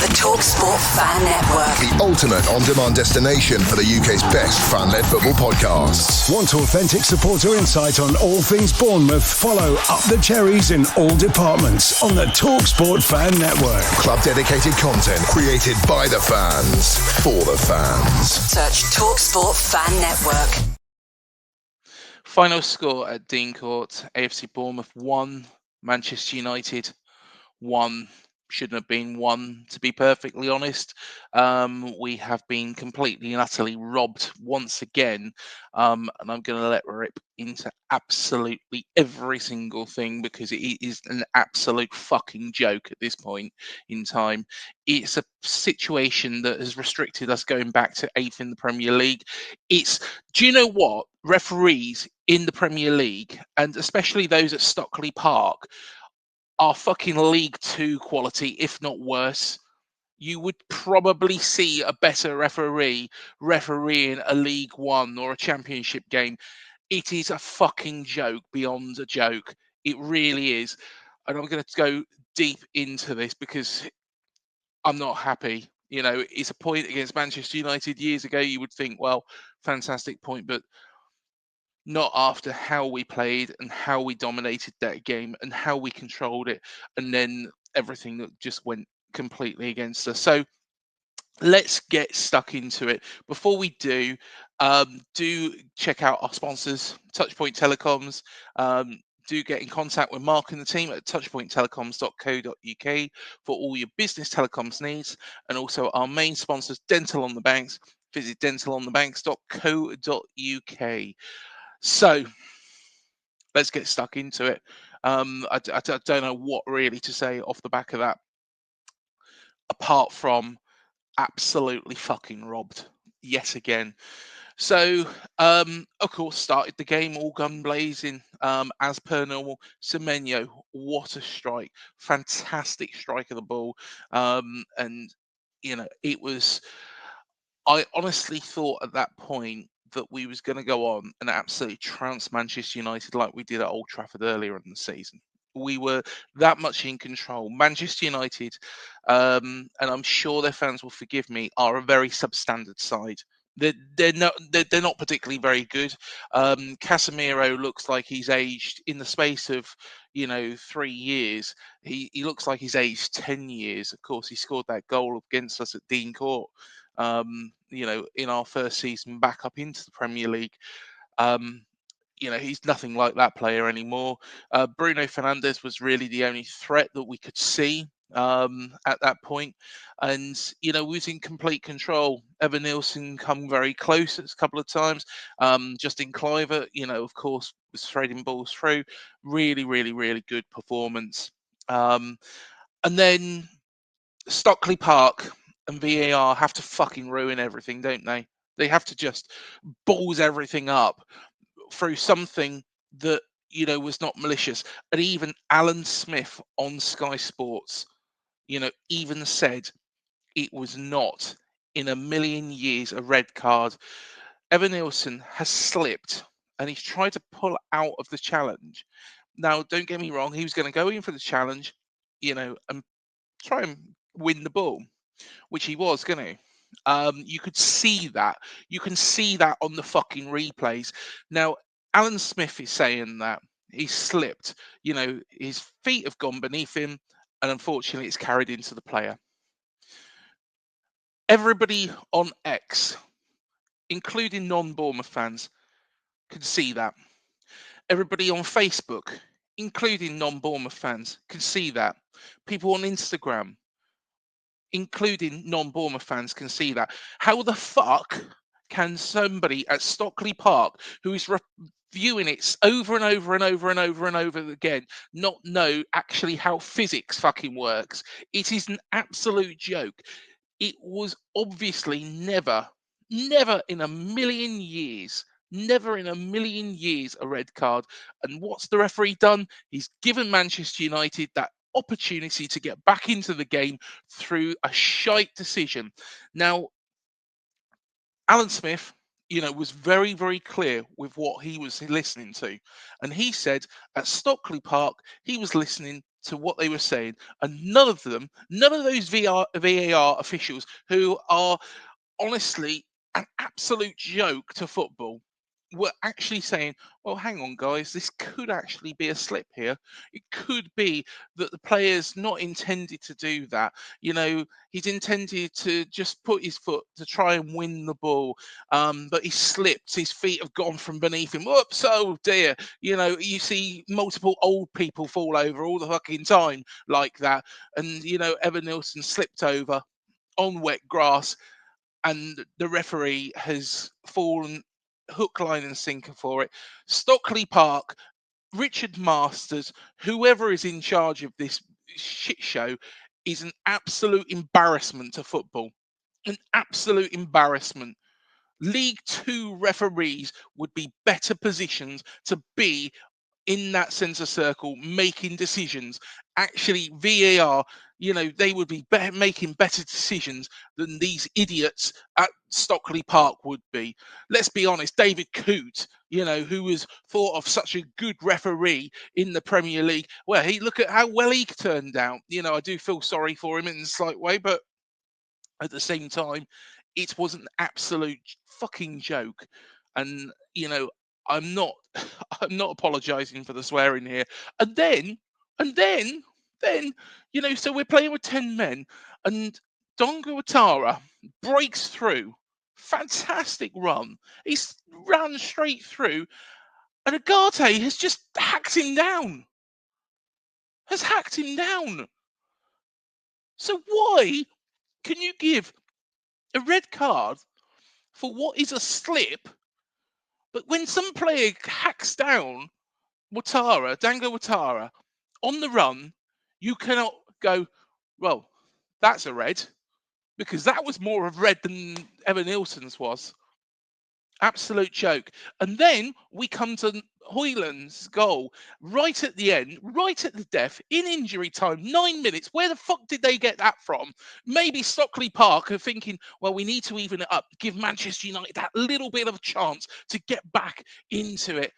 The Talksport Fan Network. The ultimate on-demand destination for the UK's best fan-led football podcasts. Want authentic supporter insight on all things Bournemouth? Follow Up the Cherries in all departments on the Talksport Fan Network. Club-dedicated content created by the fans, for the fans. Search Talksport Fan Network. Final score at Dean Court, AFC Bournemouth 1, Manchester United 1. Shouldn't have been 1, to be perfectly honest. We have been completely and utterly robbed once again. And I'm going to let rip into absolutely every single thing because it is an absolute fucking joke at this point in time. It's a situation that has restricted us going back to 8th in the Premier League. Do you know what? Referees in the Premier League, and especially those at Stockley Park, are fucking League 2 quality, if not worse. You would probably see a better referee refereeing a League 1 or a Championship game. It is a fucking joke beyond a joke. It really is. And I'm going to go deep into this because I'm not happy. You know, it's a point against Manchester United years ago. You would think, well, fantastic point, but not after how we played and how we dominated that game and how we controlled it, and then everything that just went completely against us. So let's get stuck into it. Before we do check out our sponsors, Touchpoint Telecoms. Do get in contact with Mark and the team at touchpointtelecoms.co.uk for all your business telecoms needs, and also our main sponsors, Dental on the Banks. Visit dentalonthebanks.co.uk. So let's get stuck into it. I don't know what really to say off the back of that, apart from absolutely fucking robbed yet again. So, of course, started the game all gun blazing, as per normal. Semenyo, what a strike. Fantastic strike of the ball. And, you know, I honestly thought at that point that we was going to go on and absolutely trounce Manchester United like we did at Old Trafford earlier in the season. We were that much in control. Manchester United, and I'm sure their fans will forgive me, are a very substandard side. They're not particularly very good. Casemiro looks like he's aged in the space of 3 years. He looks like he's aged 10 years. Of course, he scored that goal against us at Dean Court. In our first season back up into the Premier League. He's nothing like that player anymore. Bruno Fernandes was really the only threat that we could see at that point. And, we was in complete control. Evanilson come very close a couple of times. Justin Cliver, of course, was threading balls through. Really, really, really good performance. And then Stockley Park and VAR have to fucking ruin everything, don't they? They have to just balls everything up through something that, was not malicious. And even Alan Smith on Sky Sports, even said it was not in a million years a red card. Evanilson has slipped and he's tried to pull out of the challenge. Now, don't get me wrong, he was going to go in for the challenge, and try and win the ball, which he was going to. You could see that. You can see that on the fucking replays. Now, Alan Smith is saying that he slipped. His feet have gone beneath him, and unfortunately, it's carried into the player. Everybody on X, including non-Bournemouth fans, could see that. Everybody on Facebook, including non-Bournemouth fans, could see that. People on Instagram, including non-Bournemouth fans, can see that. How the fuck can somebody at Stockley Park, who is reviewing it over and over and over and over and over again, not know actually how physics fucking works? It is an absolute joke. It was obviously never in a million years a red card. And what's the referee done? He's given Manchester United that opportunity to get back into the game through a shite decision. Now, Alan Smith, was very, very clear with what he was listening to. And he said at Stockley Park, he was listening to what they were saying, and none of those VAR officials who are honestly an absolute joke to football were actually saying, well, hang on, guys, this could actually be a slip here. It could be that the player's not intended to do that. He's intended to just put his foot to try and win the ball, but he slipped. His feet have gone from beneath him. Whoops, oh dear. You see multiple old people fall over all the fucking time like that. And, Evanilson slipped over on wet grass, and the referee has fallen hook, line, and sinker for it. Stockley Park, Richard Masters, whoever is in charge of this shit show, is an absolute embarrassment to football. An absolute embarrassment. League Two referees would be better positioned to be in that centre circle making decisions. Actually, VAR, they would be making better decisions than these idiots at Stockley Park would be. Let's be honest, David Coote, who was thought of such a good referee in the Premier League, well, look at how well he turned out. I do feel sorry for him in a slight way, but at the same time, it was an absolute fucking joke. And, I'm not I'm not apologizing for the swearing here. And then, and then, then, so we're playing with 10 men, and Dango breaks through. Fantastic run. He's ran straight through, and Ugarte has just hacked him down. So why can you give a red card for what is a slip, but when some player hacks down Dango Ouattara, on the run, you cannot go, well, that's a red, because that was more of red than Evanilson's was. Absolute joke. And then we come to Hoyland's goal right at the end, right at the death, in injury time, 9 minutes. Where the fuck did they get that from? Maybe Stockley Park are thinking, well, we need to even it up, give Manchester United that little bit of a chance to get back into it.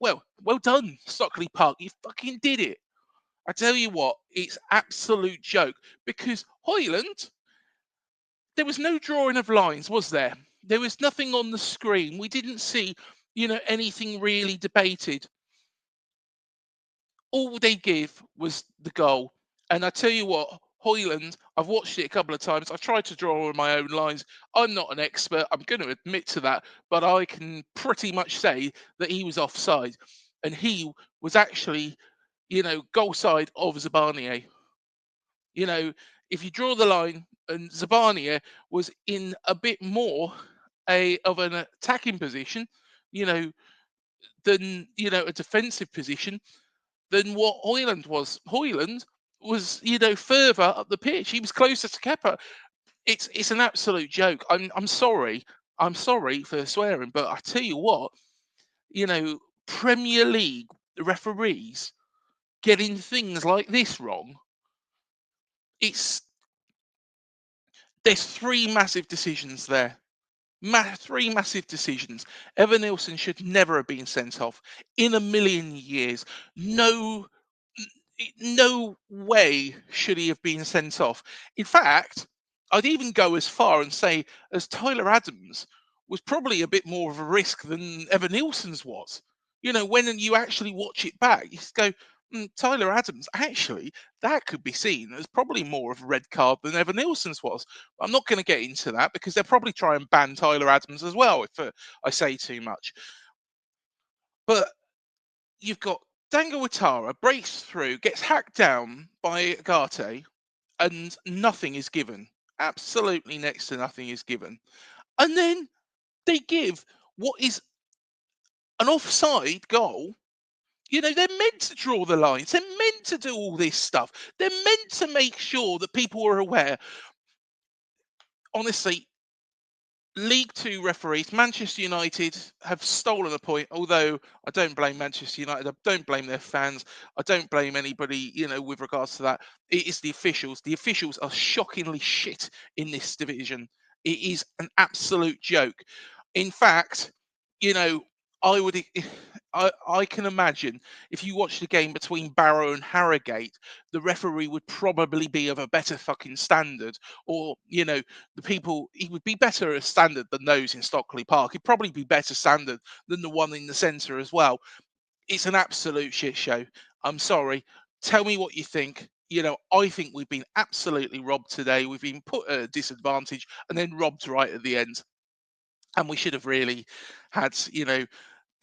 Well done, Stockley Park. You fucking did it. I tell you what, it's absolute joke, because Hoyland, there was no drawing of lines, was there? There was nothing on the screen. We didn't see, anything really debated. All they give was the goal. And I tell you what, Hoyland, I've watched it a couple of times. I've tried to draw on my own lines. I'm not an expert. I'm going to admit to that. But I can pretty much say that he was offside. And he was actually, goal side of Zabania. If you draw the line, and Zabania was in a bit more of an attacking position, than a defensive position than what Hoyland was. Hoyland was, further up the pitch. He was closer to Kepa. It's an absolute joke. I'm sorry. I'm sorry for swearing, but I tell you what, Premier League referees getting things like this wrong. There's three massive decisions there. Three massive decisions. Evanilson should never have been sent off in a million years. No way should he have been sent off. In fact, I'd even go as far and say, as Tyler Adams was probably a bit more of a risk than Evanilson's was. When you actually watch it back, you just go, Tyler Adams, actually, that could be seen as probably more of a red card than Evanilson's was. I'm not going to get into that, because they'll probably try and ban Tyler Adams as well if I say too much. But you've got Dango Ouattara breaks through, gets hacked down by Ugarte, and nothing is given. Absolutely next to nothing is given. And then they give what is an offside goal. They're meant to draw the lines. They're meant to do all this stuff. They're meant to make sure that people are aware. Honestly, League Two referees, Manchester United have stolen a point, although I don't blame Manchester United. I don't blame their fans. I don't blame anybody, with regards to that. It is the officials. The officials are shockingly shit in this division. It is an absolute joke. In fact, I would, I can imagine if you watch the game between Barrow and Harrogate, the referee would probably be of a better fucking standard, or he would be better a standard than those in Stockley Park. He'd probably be better standard than the one in the centre as well. It's an absolute shit show. I'm sorry. Tell me what you think. I think we've been absolutely robbed today. We've been put at a disadvantage and then robbed right at the end. And we should have really had,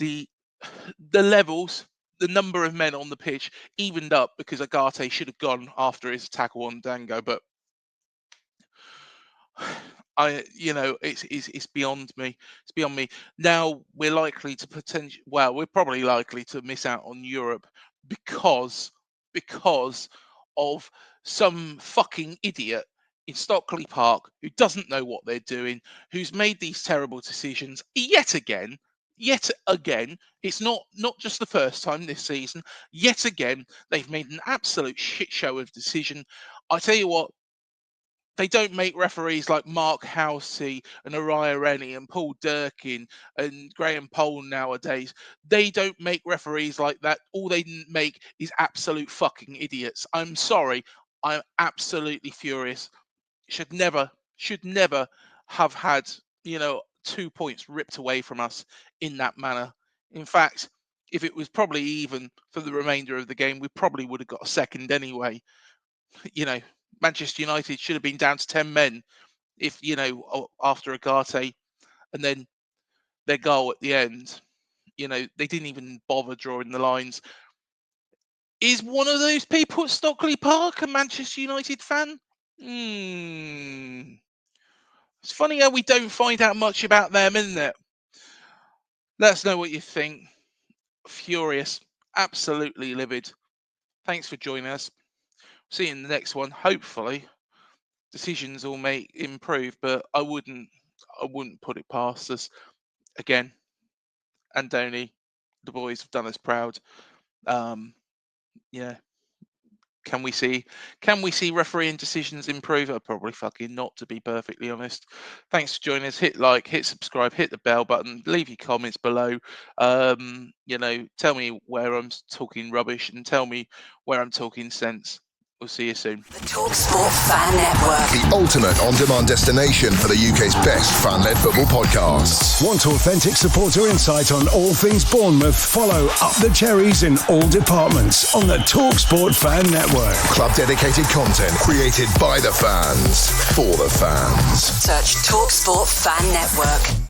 the levels, the number of men on the pitch evened up, because Ugarte should have gone after his tackle on Dango. But it's beyond me. It's beyond me. Now we're likely to we're probably likely to miss out on Europe because of some fucking idiot in Stockley Park who doesn't know what they're doing, who's made these terrible decisions yet again. It's not just the first time this season. Yet again, they've made an absolute shit show of decision. I tell you what, they don't make referees like Mark Housey and Uriah Rennie and Paul Durkin and Graham Pole nowadays. They don't make referees like that. All they make is absolute fucking idiots. I'm sorry. I'm absolutely furious. Should never have had, 2 points ripped away from us in that manner. In fact, if it was probably even for the remainder of the game, we probably would have got a second anyway. Manchester United should have been down to 10 men if, after Ugarte, and then their goal at the end, they didn't even bother drawing the lines. Is one of those people at Stockley Park a Manchester United fan? It's funny how we don't find out much about them, isn't it? Let us know what you think. Furious. Absolutely livid. Thanks for joining us. See you in the next one. Hopefully, decisions will improve, but I wouldn't put it past us. Again, Andoni, the boys have done us proud. Can we see refereeing decisions improve? Probably fucking not, to be perfectly honest. Thanks for joining us. Hit like, hit subscribe, hit the bell button, leave your comments below. Tell me where I'm talking rubbish and tell me where I'm talking sense. We'll see you soon. The Talksport Fan Network. The ultimate on-demand destination for the UK's best fan-led football podcasts. Want authentic supporter insight on all things Bournemouth? Follow Up the Cherries in all departments on the Talksport Fan Network. Club-dedicated content created by the fans, for the fans. Search Talksport Fan Network.